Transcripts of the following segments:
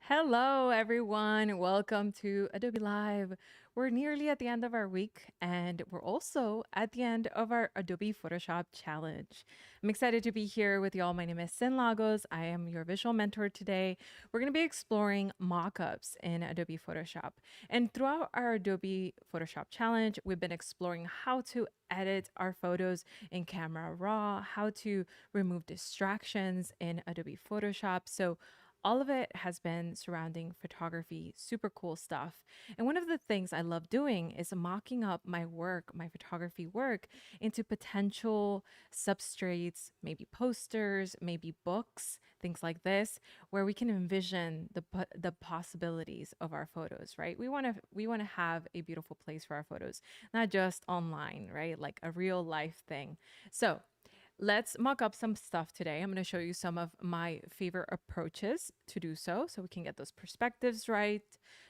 Hello, everyone. Welcome to Adobe Live. We're nearly at the end of our week, and we're also at the end of our Adobe Photoshop challenge. I'm excited to be here with y'all. My name is Cyn Lagos. I am your visual mentor today. We're going to be exploring mockups in Adobe Photoshop. And throughout our Adobe Photoshop challenge, we've been exploring how to edit our photos in Camera Raw, how to remove distractions in Adobe Photoshop. So all of it has been surrounding photography, super cool stuff. And one of the things I love doing is mocking up my work, my photography work, into potential substrates, maybe posters, maybe books, things like this, where we can envision the possibilities of our photos, right? We want to have a beautiful place for our photos, not just online, right? Like a real life thing. So, let's mock up some stuff today. I'm going to show you some of my favorite approaches to do so we can get those perspectives right,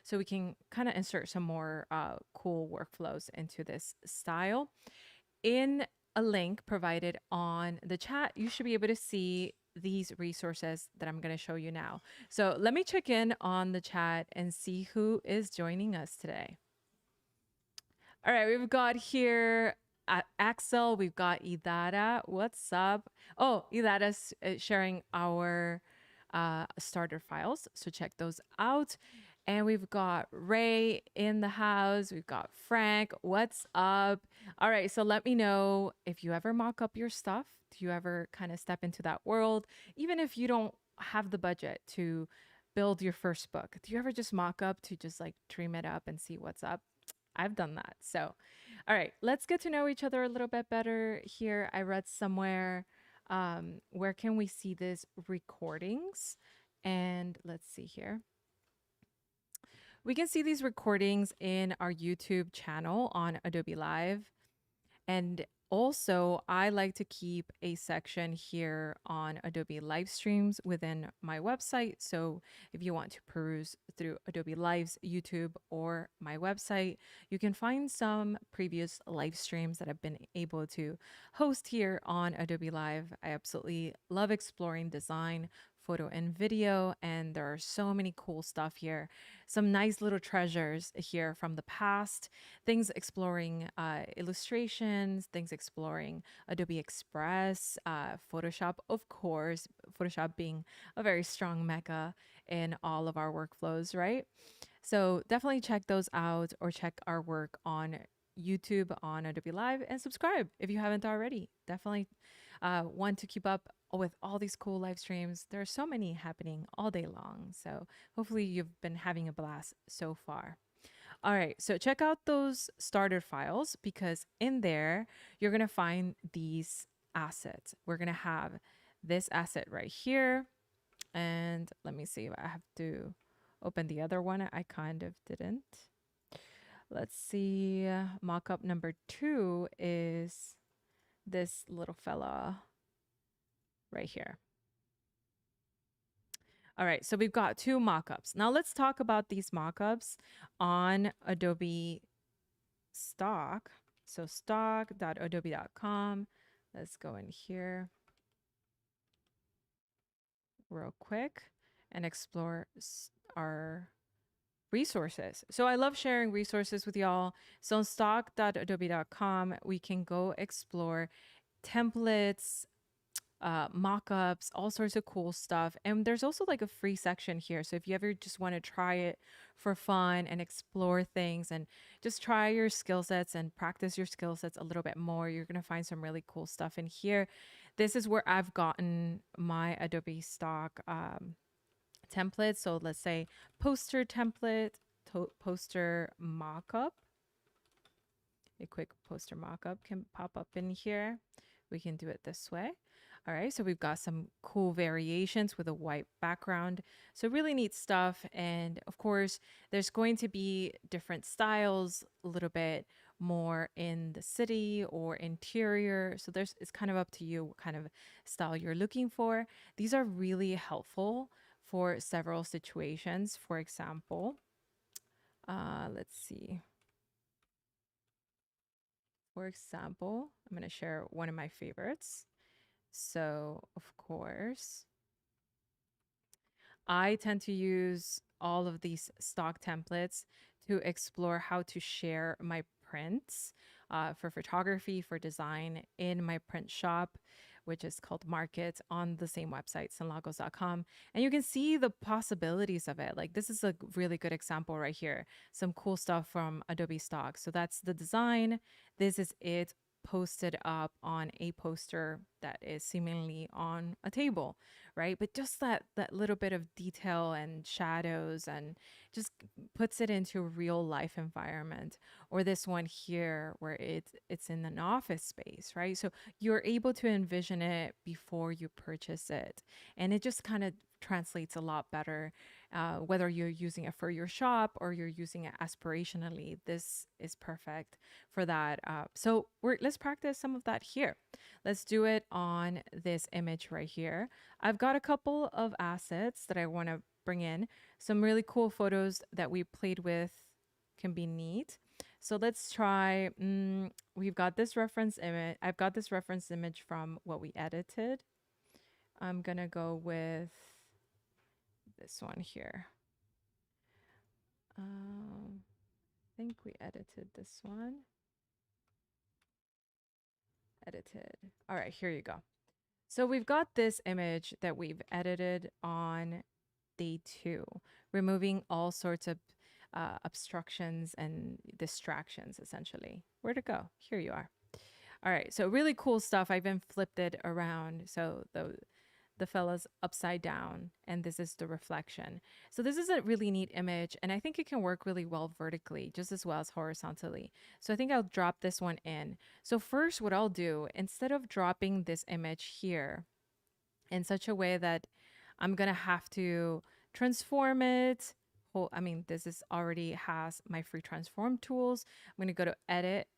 so we can kind of insert some more cool workflows into this style. In a link provided on the chat, you should be able to see these resources that I'm going to show you now. So let me check in on the chat and see who is joining us today. All right, we've got here Axel, we've got Idara. What's up? Oh, Idara's sharing our starter files, so check those out. And we've got Ray in the house. We've got Frank. What's up? All right, so let me know if you ever mock up your stuff. Do you ever kind of step into that world? Even if you don't have the budget to build your first book, do you ever just mock up to just like dream it up and see what's up? I've done that. So, all right, let's get to know each other a little bit better here. I read somewhere, where can we see these recordings? And let's see here. We can see these recordings in our YouTube channel on Adobe Live. And also, I like to keep a section here on Adobe live streams within my website. So if you want to peruse through Adobe Live's YouTube or my website, you can find some previous live streams that I've been able to host here on Adobe Live. I absolutely love exploring design, photo, and video, and there are so many cool stuff here. Some nice little treasures here from the past, things exploring illustrations, things exploring Adobe Express, Photoshop, of course, Photoshop being a very strong mecca in all of our workflows, right? So definitely check those out or check our work on YouTube on Adobe Live and subscribe if you haven't already. Definitely want to keep up with all these cool live streams. There are so many happening all day long. So hopefully you've been having a blast so far. All right, so check out those starter files because in there, you're going to find these assets. We're going to have this asset right here. And let me see if I have to open the other one. I kind of didn't. Let's see. Mockup number 2 is this little fella right here. All right, so we've got 2 mockups. Now let's talk about these mockups on Adobe Stock. So stock.adobe.com. Let's go in here real quick and explore our resources. So I love sharing resources with y'all. So on stock.adobe.com, we can go explore templates, mockups, all sorts of cool stuff. And there's also like a free section here. So if you ever just want to try it for fun and explore things and just try your skill sets and practice your skill sets a little bit more, you're going to find some really cool stuff in here. This is where I've gotten my Adobe Stock templates. So let's say poster template, poster mockup. A quick poster mockup can pop up in here. We can do it this way. All right, so we've got some cool variations with a white background. So really neat stuff. And of course, there's going to be different styles, a little bit more in the city or interior. So it's kind of up to you what kind of style you're looking for. These are really helpful for several situations. For example, let's see. For example, I'm going to share one of my favorites. So, of course, I tend to use all of these stock templates to explore how to share my prints for photography, for design in my print shop, which is called Market on the same website, cynlagos.com. And you can see the possibilities of it. Like this is a really good example right here. Some cool stuff from Adobe Stock. So that's the design. This is it posted up on a poster that is seemingly on a table, right? But just that little bit of detail and shadows and just puts it into a real life environment. Or this one here where it's in an office space, right? So you're able to envision it before you purchase it. And it just kind of translates a lot better, whether you're using it for your shop or you're using it aspirationally. This is perfect for that. So let's practice some of that here. Let's do it on this image right here. I've got a couple of assets that I want to bring in. Some really cool photos that we played with can be neat. So let's try, we've got this reference image. I've got this reference image from what we edited. I'm going to go with this one here. I think we edited this one. Edited. All right, here you go. So we've got this image that we've edited on day 2, removing all sorts of obstructions and distractions, essentially. Where'd it go? Here you are. All right, so really cool stuff. I've even flipped it around. So the fella's upside down, and this is the reflection. So this is a really neat image, and I think it can work really well vertically, just as well as horizontally. So I think I'll drop this one in. So first, what I'll do, instead of dropping this image here in such a way that I'm gonna have to transform it. I mean, this is already has my free transform tools. I'm gonna go to edit,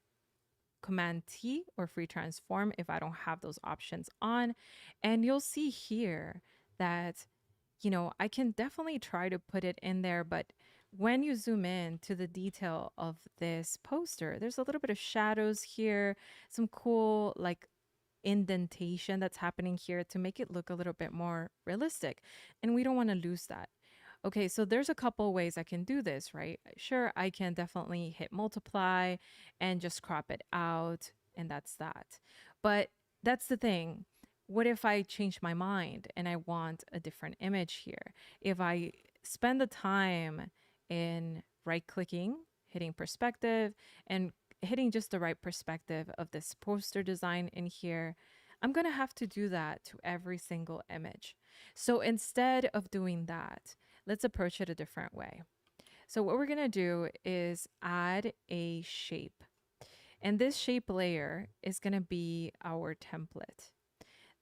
Command T or free transform if I don't have those options on. And you'll see here that, you know, I can definitely try to put it in there, but when you zoom in to the detail of this poster, there's a little bit of shadows here, some cool like indentation that's happening here to make it look a little bit more realistic. And we don't want to lose that. Okay, so there's a couple ways I can do this, right? Sure, I can definitely hit multiply and just crop it out, and that's that. But that's the thing. What if I change my mind and I want a different image here? If I spend the time in right clicking, hitting perspective, and hitting just the right perspective of this poster design in here, I'm going to have to do that to every single image. So instead of doing that, let's approach it a different way. So what we're going to do is add a shape. And this shape layer is going to be our template.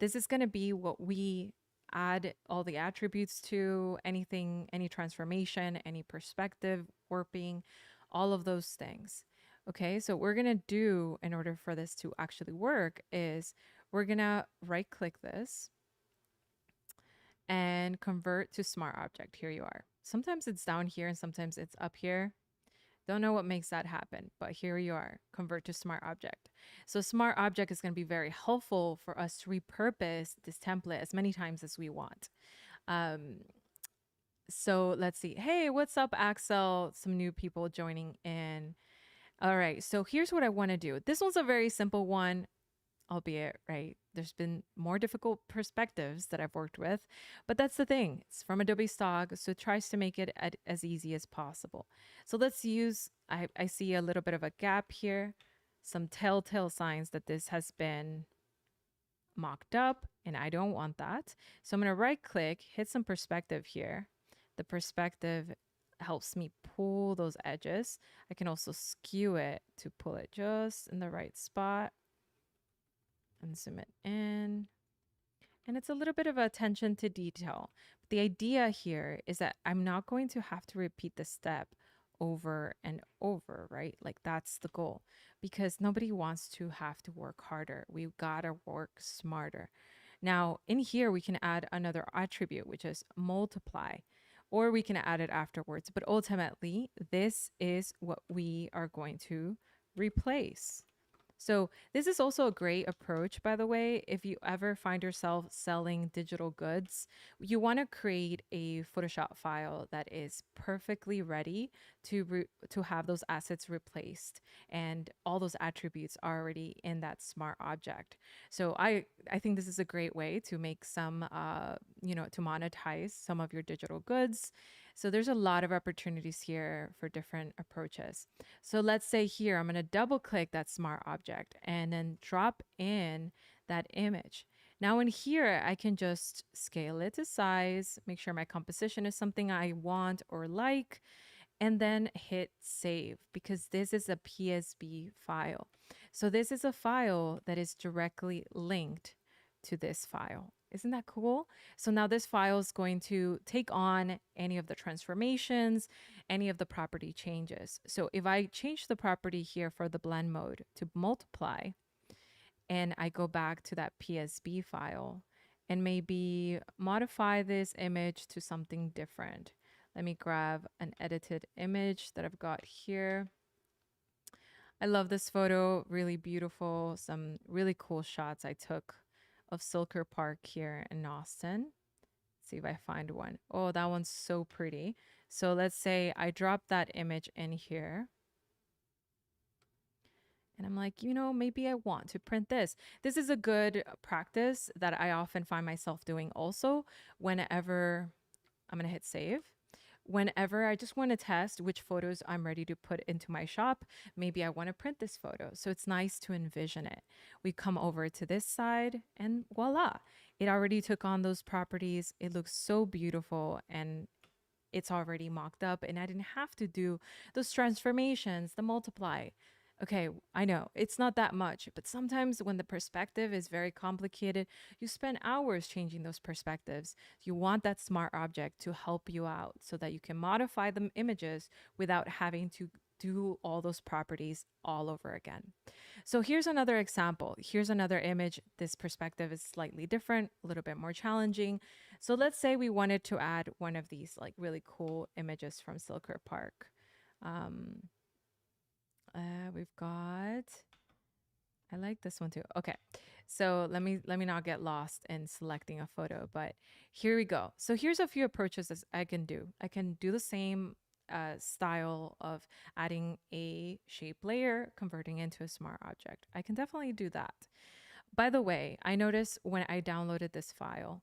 This is going to be what we add all the attributes to, anything, any transformation, any perspective, warping, all of those things. Okay, so what we're going to do in order for this to actually work is we're going to right click this and convert to smart object. Here you are. Sometimes it's down here and sometimes it's up here. Don't know what makes that happen, but here you are, convert to smart object. So smart object is going to be very helpful for us to repurpose this template as many times as we want. So let's see. Hey, what's up, Axel? Some new people joining in. All right, so here's what I want to do. This one's a very simple one, albeit, right? There's been more difficult perspectives that I've worked with, but that's the thing. It's from Adobe Stock, so it tries to make it as easy as possible. So let's use, I see a little bit of a gap here, some telltale signs that this has been mocked up, and I don't want that. So I'm going to right click, hit some perspective here. The perspective helps me pull those edges. I can also skew it to pull it just in the right spot and zoom it in. And it's a little bit of attention to detail. But the idea here is that I'm not going to have to repeat the step over and over, right? Like that's the goal, because nobody wants to have to work harder. We've got to work smarter. Now in here, we can add another attribute, which is multiply, or we can add it afterwards. But ultimately, this is what we are going to replace. So this is also a great approach, by the way. If you ever find yourself selling digital goods, you want to create a Photoshop file that is perfectly ready to have those assets replaced, and all those attributes are already in that smart object. So I think this is a great way to make some to monetize some of your digital goods. So there's a lot of opportunities here for different approaches. So let's say here, I'm going to double click that smart object and then drop in that image. Now in here, I can just scale it to size, make sure my composition is something I want or like, and then hit save because this is a PSB file. So this is a file that is directly linked to this file. Isn't that cool? So now this file is going to take on any of the transformations, any of the property changes. So if I change the property here for the blend mode to multiply, and I go back to that PSB file and maybe modify this image to something different. Let me grab an edited image that I've got here. I love this photo, really beautiful. Some really cool shots I took of Silker Park here in Austin. Let's see if I find one. Oh, that one's so pretty. So let's say I drop that image in here. And I'm like, maybe I want to print this. This is a good practice that I often find myself doing also whenever I'm going to hit save. Whenever I just want to test which photos I'm ready to put into my shop, maybe I want to print this photo. So it's nice to envision it. We come over to this side and voila, it already took on those properties. It looks so beautiful and it's already mocked up, and I didn't have to do those transformations, the multiply. Okay, I know it's not that much, but sometimes when the perspective is very complicated, you spend hours changing those perspectives. You want that smart object to help you out so that you can modify the images without having to do all those properties all over again. So here's another example. Here's another image. This perspective is slightly different, a little bit more challenging. So let's say we wanted to add one of these like really cool images from Silker Park. Um, we've got, I like this one too. Okay. So let me not get lost in selecting a photo, but here we go. So here's a few approaches as I can do. I can do the same style of adding a shape layer, converting into a smart object. I can definitely do that. By the way, I noticed when I downloaded this file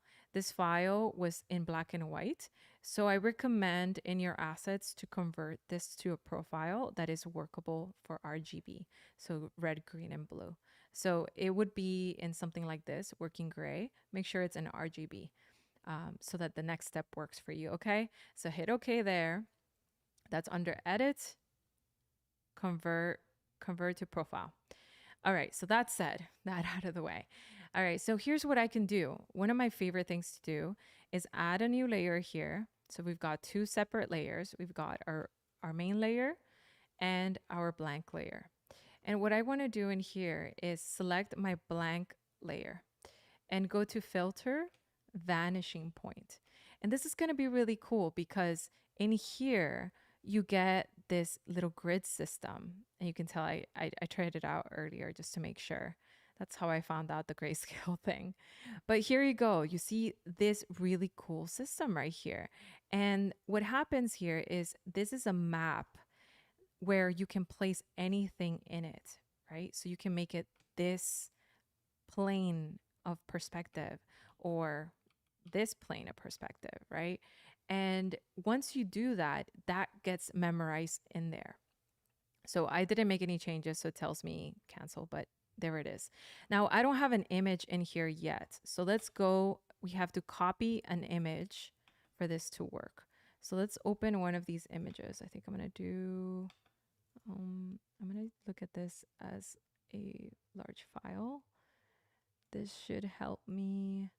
was in black and white. So I recommend in your assets to convert this to a profile that is workable for RGB. So red, green, and blue. So it would be in something like this, working gray. Make sure it's in RGB so that the next step works for you. Okay. So hit OK there. That's under edit, convert to profile. All right, so that said, that out of the way. All right, so here's what I can do. One of my favorite things to do is add a new layer here. So we've got two separate layers. We've got our main layer and our blank layer. And what I want to do in here is select my blank layer and go to filter, vanishing point. And this is going to be really cool because in here, you get this little grid system. And you can tell I tried it out earlier just to make sure. That's how I found out the grayscale thing. But here you go. You see this really cool system right here. And what happens here is this is a map where you can place anything in it, right? So you can make it this plane of perspective or this plane of perspective, right? And once you do that, that gets memorized in there. So I didn't make any changes, so it tells me cancel, but there it is. Now I don't have an image in here yet. So let's go, we have to copy an image for this to work. So let's open one of these images. I think I'm gonna do, I'm gonna look at this as a large file. This should help me.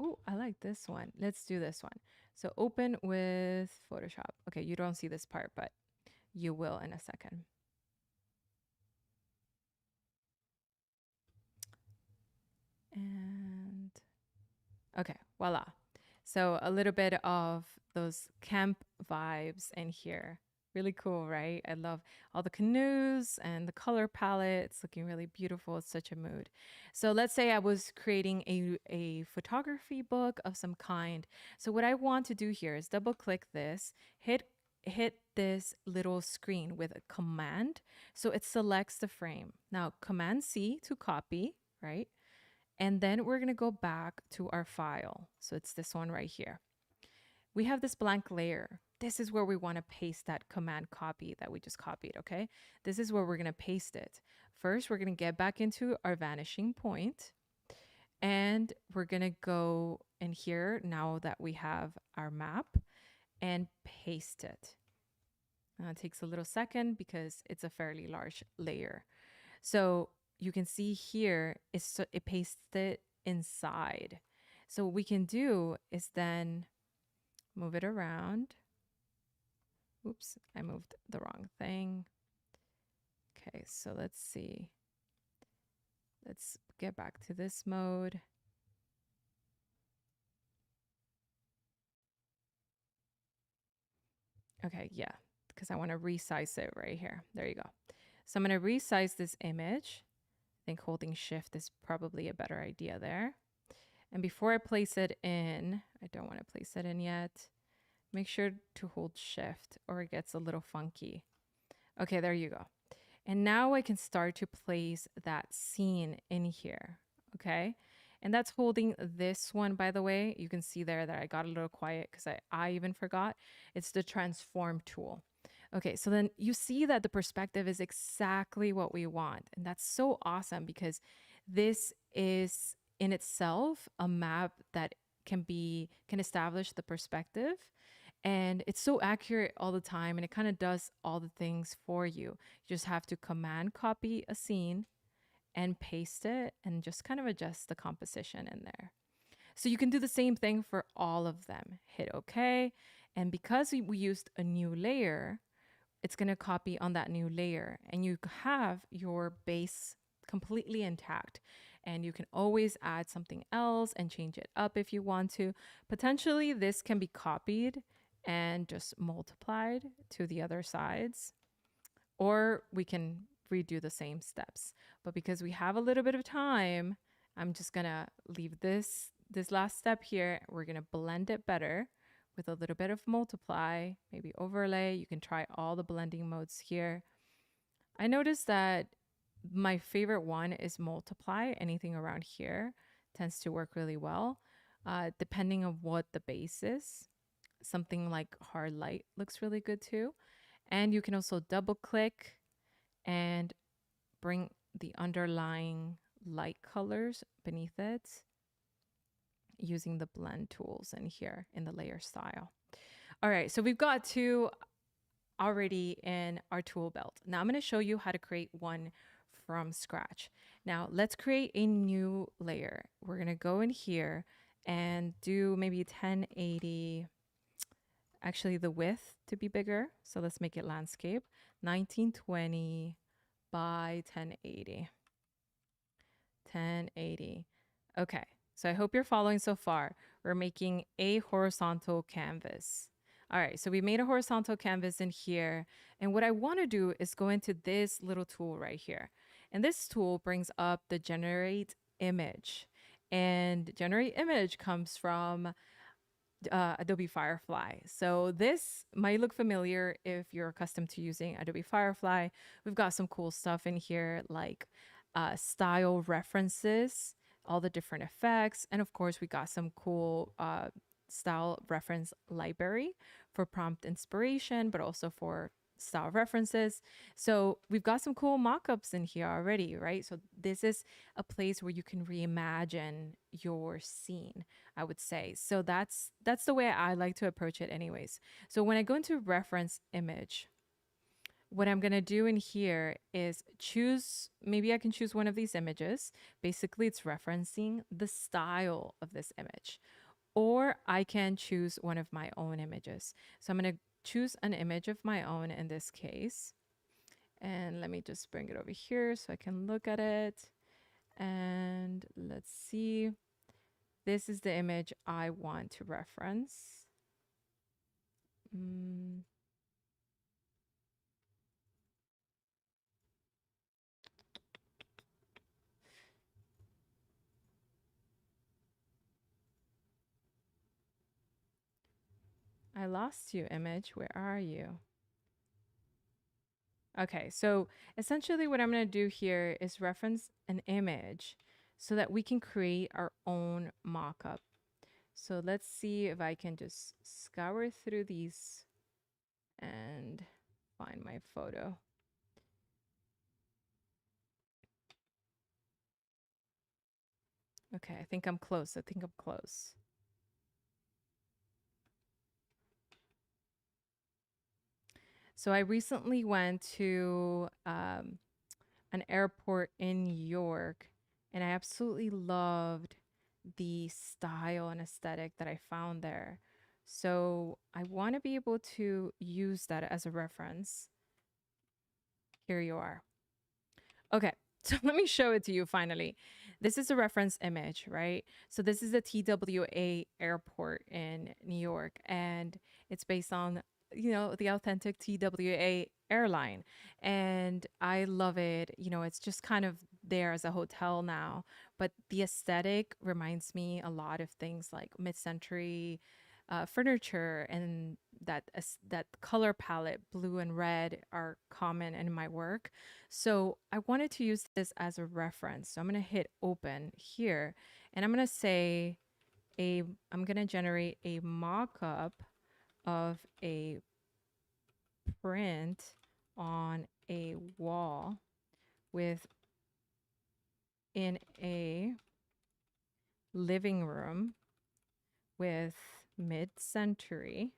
Oh, I like this one. Let's do this one. So open with Photoshop. Okay, you don't see this part, but you will in a second. And okay, voila. So a little bit of those camp vibes in here. Really cool, right? I love all the canoes and the color palette. It's looking really beautiful. It's such a mood. So let's say I was creating a photography book of some kind. So what I want to do here is double click this, hit this little screen with a command. So it selects the frame. Now command C to copy, right? And then we're going to go back to our file. So it's this one right here. We have this blank layer. This is where we want to paste that command copy that we just copied, okay? This is where we're going to paste it. First, we're going to get back into our vanishing point, and we're going to go in here now that we have our map and paste it. It takes a little second because it's a fairly large layer. So you can see here, it pastes it inside. So what we can do is then move it around. Oops, I moved the wrong thing. Okay, so let's see. Let's get back to this mode. Okay, yeah, because I want to resize it right here. There you go. So I'm going to resize this image. I think holding shift is probably a better idea there. And before I place it in, I don't want to place it in yet. Make sure to hold shift or it gets a little funky. Okay, there you go. And now I can start to place that scene in here, okay? And that's holding this one, by the way. You can see there that I got a little quiet because I even forgot. It's the transform tool. Okay, so then you see that the perspective is exactly what we want. And that's so awesome because this is in itself a map that can establish the perspective, and it's so accurate all the time, and it kind of does all the things for you. You just have to command copy a scene and paste it and just kind of adjust the composition in there. So you can do the same thing for all of them. Hit OK. And because we used a new layer, it's going to copy on that new layer, and you have your base completely intact. And you can always add something else and change it up if you want to. Potentially, this can be copied and just multiplied to the other sides, or we can redo the same steps. But because we have a little bit of time, I'm just gonna leave this last step here. We're gonna blend it better with a little bit of multiply, maybe overlay. You can try all the blending modes here. I noticed that my favorite one is multiply. Anything around here tends to work really well, depending on what the base is. Something like hard light looks really good too. And you can also double click and bring the underlying light colors beneath it using the blend tools in here in the layer style. All right, so we've got two already in our tool belt. Now I'm going to show you how to create one from scratch. Now let's create a new layer. We're going to go in here and do maybe 1080, actually the width to be bigger. So let's make it landscape, 1920 by 1080. 1080. Okay, so I hope you're following so far. We're making a horizontal canvas. All right, so we made a horizontal canvas in here. And what I want to do is go into this little tool right here. And this tool brings up the generate image. And generate image comes from Adobe Firefly. So this might look familiar if you're accustomed to using Adobe Firefly. We've got some cool stuff in here like style references, all the different effects, and of course we got some cool style reference library for prompt inspiration, but also for style references. So we've got some cool mockups in here already, right? So this is a place where you can reimagine your scene, I would say. So that's the way I like to approach it anyways. So when I go into reference image, what I'm going to do in here is choose, maybe I can choose one of these images. Basically, it's referencing the style of this image. Or I can choose one of my own images. So I'm going to choose an image of my own in this case. And let me just bring it over here so I can look at it. And let's see. This is the image I want to reference. I lost you, image. Where are you? Okay, so essentially what I'm going to do here is reference an image so that we can create our own mockup. So let's see if I can just scour through these and find my photo. Okay, I think I'm close. I think I'm close. So I recently went to an airport in New York, and I absolutely loved the style and aesthetic that I found there. So I want to be able to use that as a reference. Here you are. Okay, so let me show it to you finally. This is a reference image, right? So this is a TWA airport in New York, and it's based on, the authentic TWA airline. And I love it. It's just kind of there as a hotel now, but the aesthetic reminds me a lot of things like mid-century furniture, and that color palette, blue and red, are common in my work. So I wanted to use this as a reference. So I'm going to hit open here, and I'm going to say I'm going to generate a mock-up of a print on a wall with in a living room with mid-century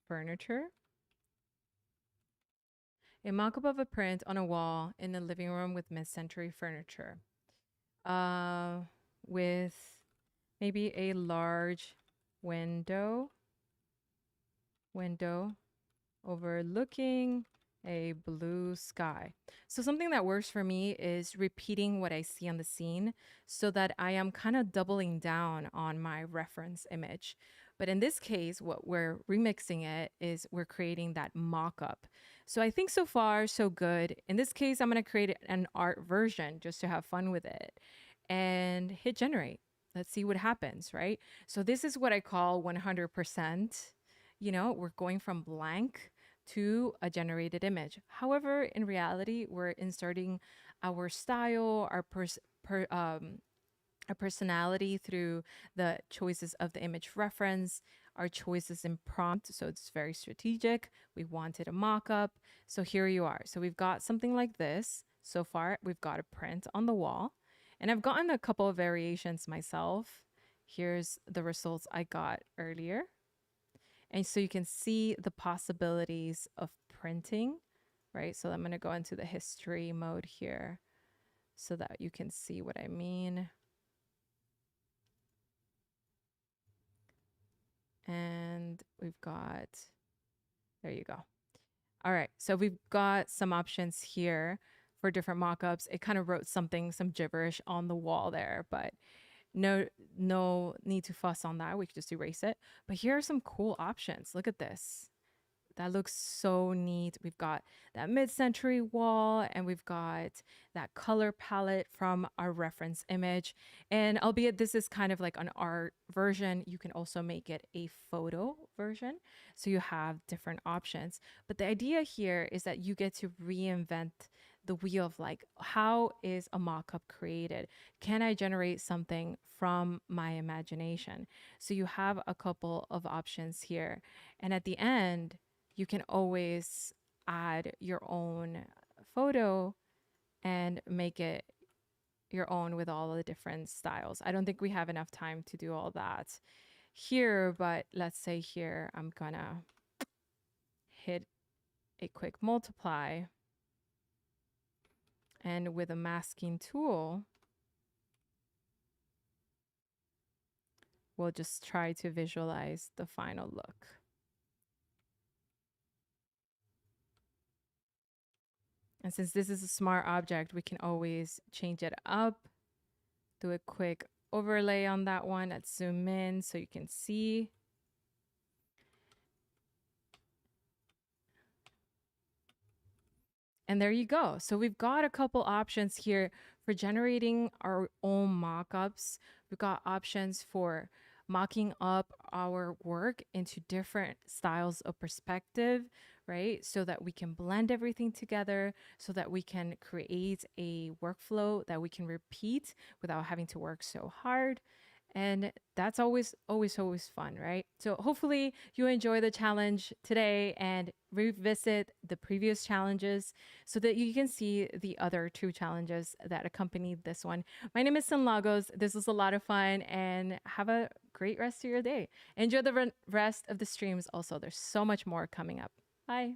furniture. A mock-up of a print on a wall in a living room with mid-century furniture. With maybe a large window overlooking a blue sky. So something that works for me is repeating what I see on the scene so that I am kind of doubling down on my reference image. But in this case, what we're remixing it is we're creating that mock-up. So I think so far, so good. In this case, I'm going to create an art version just to have fun with it and hit generate. Let's see what happens, right? So this is what I call 100%. We're going from blank to a generated image. However, in reality, we're inserting our style, our personality through the choices of the image reference, our choices in prompt. So it's very strategic. We wanted a mock-up. So here you are. So we've got something like this. So far, we've got a print on the wall. And I've gotten a couple of variations myself. Here's the results I got earlier. And so you can see the possibilities of printing, right? So I'm going to go into the history mode here so that you can see what I mean. And we've got, there you go. All right, so we've got some options here for different mockups. It kind of wrote some gibberish on the wall there, but no need to fuss on that. We could just erase it. But here are some cool options. Look at this. That looks so neat. We've got that mid-century wall, and we've got that color palette from our reference image. And albeit this is kind of like an art version, you can also make it a photo version. So you have different options. But the idea here is that you get to reinvent the wheel of like, how is a mock-up created? Can I generate something from my imagination? So you have a couple of options here. And at the end, you can always add your own photo and make it your own with all the different styles. I don't think we have enough time to do all that here, but let's say here I'm gonna hit a quick multiply, and with a masking tool, we'll just try to visualize the final look. And since this is a smart object, we can always change it up, do a quick overlay on that one. Let's zoom in so you can see. And there you go. So we've got a couple options here for generating our own mockups. We've got options for mocking up our work into different styles of perspective, right? So that we can blend everything together, so that we can create a workflow that we can repeat without having to work so hard. And that's always fun, right? So hopefully you enjoy the challenge today and revisit the previous challenges so that you can see the other two challenges that accompanied this one. My name is Cyn Lagos. This was a lot of fun, and have a great rest of your day. Enjoy the rest of the streams also. There's so much more coming up. Bye.